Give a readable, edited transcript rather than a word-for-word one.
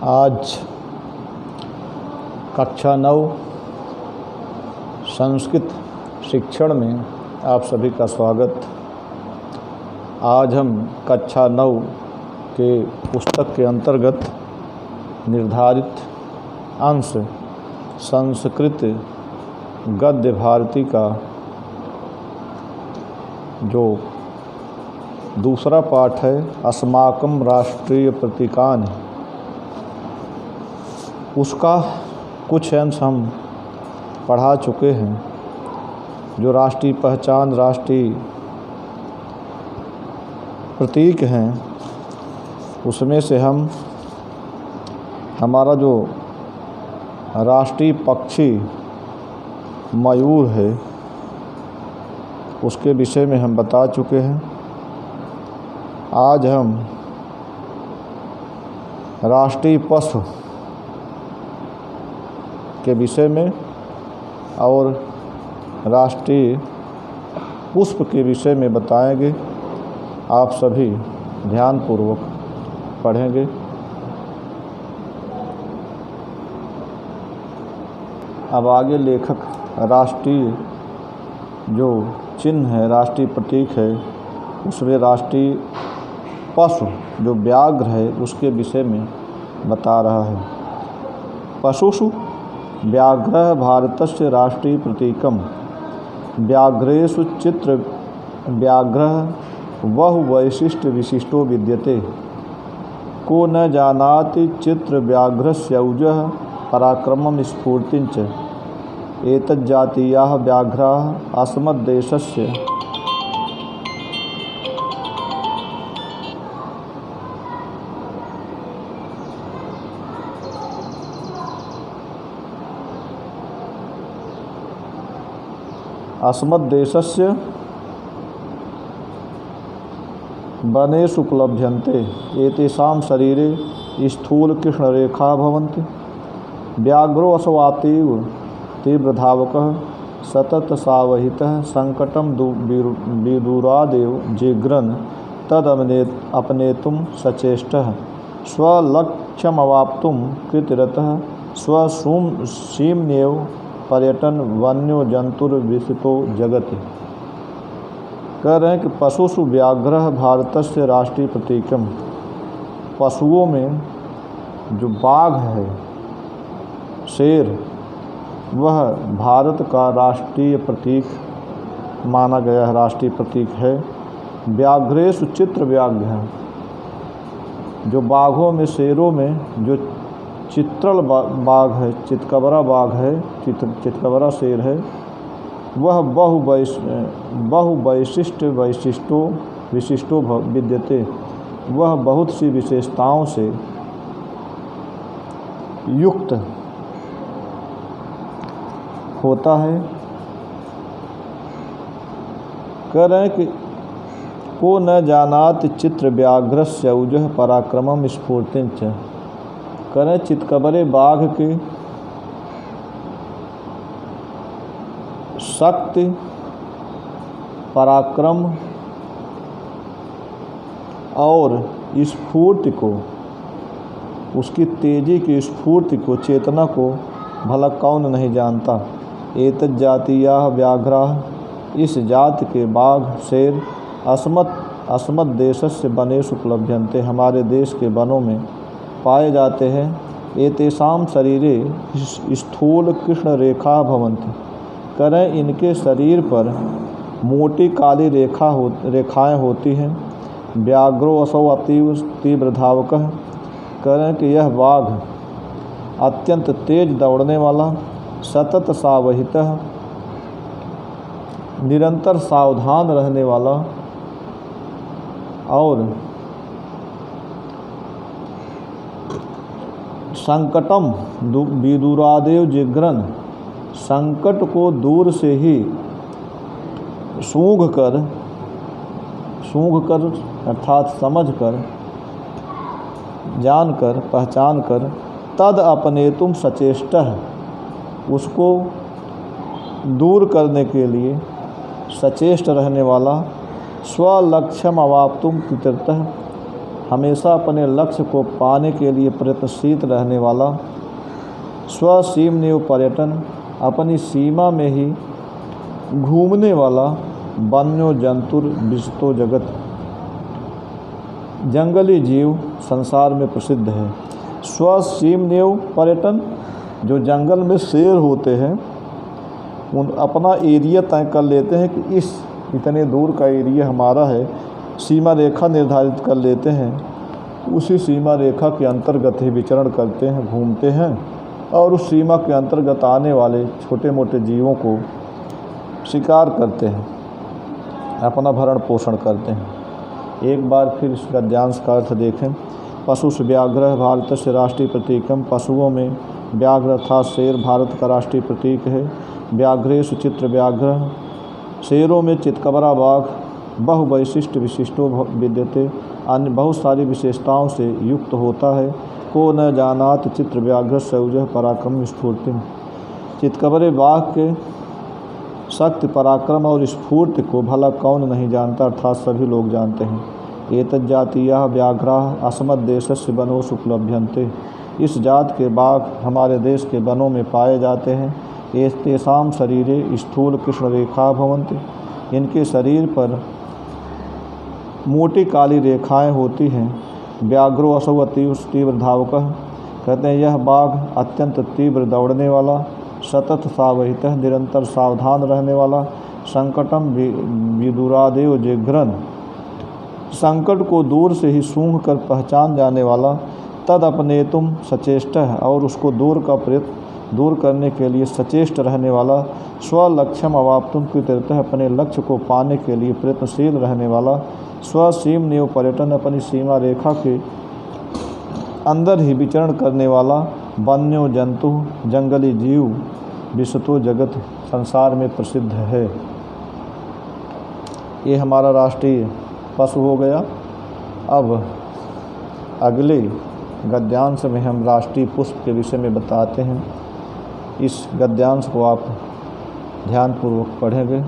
आज कक्षा 9 संस्कृत शिक्षण में आप सभी का स्वागत। आज हम कक्षा 9 के पुस्तक के अंतर्गत निर्धारित अंश संस्कृत गद्य भारती का जो दूसरा पाठ है अस्माकं राष्ट्रीय प्रतीकानि, उसका कुछ अंश हम पढ़ा चुके हैं। जो राष्ट्रीय पहचान, राष्ट्रीय प्रतीक हैं, उसमें से हम हमारा जो राष्ट्रीय पक्षी मयूर है उसके विषय में हम बता चुके हैं। आज हम राष्ट्रीय पशु के विषय में और राष्ट्रीय पुष्प के विषय में बताएंगे। आप सभी ध्यानपूर्वक पढ़ेंगे। अब आगे लेखक राष्ट्रीय जो चिन्ह है, राष्ट्रीय प्रतीक है, उसमें राष्ट्रीय पशु जो व्याघ्र है उसके विषय में बता रहा है। पशुषु व्याघ्रः भारतस्य राष्ट्रीय प्रतीकम्। व्याघ्रेषु चित्र व्याघ्रः बहुवैशिष्ट्य विशिष्टो विद्यते। को न जानाति चित्र व्याघ्रस्य औजः पराक्रमं स्फूर्तिं च। एतज्जातीयाः व्याघ्राः अस्मद्देशस्य वनेषु उपलभ्यन्ते। एतेषां शरीरे स्थूलकृष्णरेखाः भवन्ति। व्याघ्रो असौ तीव्रधावकः सततसावहितः संकटं विदूरादेव जिघ्रन् तदपनेतुं सचेष्टः स्वलक्ष्यमवाप्तुं कृतिरतः स्वसीम्न्येव पर्यटन वन्यो जंतुर्विसितो जगति। कह रहे हैं कि पशुषु व्याघ्रः भारतस्य राष्ट्रीय प्रतीकम्। पशुओं में जो बाघ है, शेर, वह भारत का राष्ट्रीय प्रतीक माना गया है, राष्ट्रीय प्रतीक है। व्याघ्रेषु चित्र व्याघ्र है, जो बाघों में, शेरों में जो चित्रल बाघ है, चितकबरा बाघ है, चितकबरा शेर है, वह विशिष्टो विद्यते। वह बहुत सी विशेषताओं से युक्त होता है। कह रहे हैं कि को न जानाति चित्र व्याघ्रस्य औजः पराक्रमं स्फूर्तिं च। करें चितकबरे बाघ के शक्ति, पराक्रम और स्फूर्ति को, उसकी तेजी की स्फूर्ति को, चेतना को भला कौन नहीं जानता। एतज्जातीयाः व्याघ्राः, इस जाति के बाघ, शेर अस्मत् देशस्य वनेषु उपलभ्यन्ते, हमारे देश के वनों में पाए जाते हैं। एतेषां शरीरे स्थूल कृष्ण रेखा भवन्ति। करें इनके शरीर पर मोटी काली रेखाएं होती हैं। व्याघ्रो असौ अतीव तीव्र धावकः। करें कि यह बाघ अत्यंत तेज दौड़ने वाला, सतत सावहितः, निरंतर सावधान रहने वाला, और संकटम विदूरादेव जिघ्रन्, संकट को दूर से ही सूंघ कर अर्थात समझ कर, जान कर, पहचान कर, तद अपनेतुं सचेष्टः, उसको दूर करने के लिए सचेष्ट रहने वाला, स्वलक्ष्यम अवाप्तुम कृतः, हमेशा अपने लक्ष्य को पाने के लिए प्रयत्नशील रहने वाला, स्वसीमनिव पर्यटन, अपनी सीमा में ही घूमने वाला, वन्यो जंतुर विशतो जगत, जंगली जीव संसार में प्रसिद्ध है। स्वसीमनिव पर्यटन, जो जंगल में शेर होते हैं उन अपना एरिया तय कर लेते हैं कि इस इतने दूर का एरिया हमारा है, सीमा रेखा निर्धारित कर लेते हैं, उसी सीमा रेखा के अंतर्गत ही विचरण करते हैं, घूमते हैं और उस सीमा के अंतर्गत आने वाले छोटे मोटे जीवों को शिकार करते हैं, अपना भरण पोषण करते हैं। एक बार फिर इस गद्यांश का अर्थ देखें। पशुष व्याघ्र भारत से राष्ट्रीय प्रतीकम, पशुओं में व्याघ्र अर्थात शेर भारत का राष्ट्रीय प्रतीक है। व्याघ्रेषु चित्र व्याघ्र, शेरों में चितकबरा बाघ बहुवैशिष्ट विशिष्टो विद्यते, अन्य बहुत सारी विशेषताओं से युक्त होता है। को न जानात चित्र व्याघ्र सौजह पराक्रम स्फूर्ति, चितकबरे बाघ के शक्ति पराक्रम और स्फूर्ति को भला कौन नहीं जानता, अर्थात सभी लोग जानते हैं। एतत् जातीयाः व्याघ्राः अस्मद्देशस्य वनोषु उपलभ्यन्ते, इस जात के बाघ हमारे देश के वनों में पाए जाते हैं। एतेषां शरीरे स्थूल कृष्ण रेखा भवन्ति, इनके शरीर पर मोटी काली रेखाएं होती हैं। व्याघ्रो असौ अतीव तीव्र धावकः, कहते हैं यह बाघ अत्यंत तीव्र दौड़ने वाला, सतत सावहितः निरंतर सावधान रहने वाला, संकटम विदुरादेव जिघ्रन, संकट को दूर से ही सूंघ कर पहचान जाने वाला, तद अपने तुम सचेष्ट, और उसको दूर करने के लिए सचेष्ट रहने वाला, स्वलक्ष्यम अवाप्तुम कृतः, अपने लक्ष्य को पाने के लिए प्रयत्नशील रहने वाला, स्वसीमनिव पर्यटन, अपनी सीमा रेखा के अंदर ही विचरण करने वाला, वन्यो जंतु, जंगली जीव, विशतो जगत, संसार में प्रसिद्ध है। ये हमारा राष्ट्रीय पशु हो गया। अब अगले गद्यांश में हम राष्ट्रीय पुष्प के विषय में बताते हैं। इस गद्यांश को आप ध्यानपूर्वक पढ़ेंगे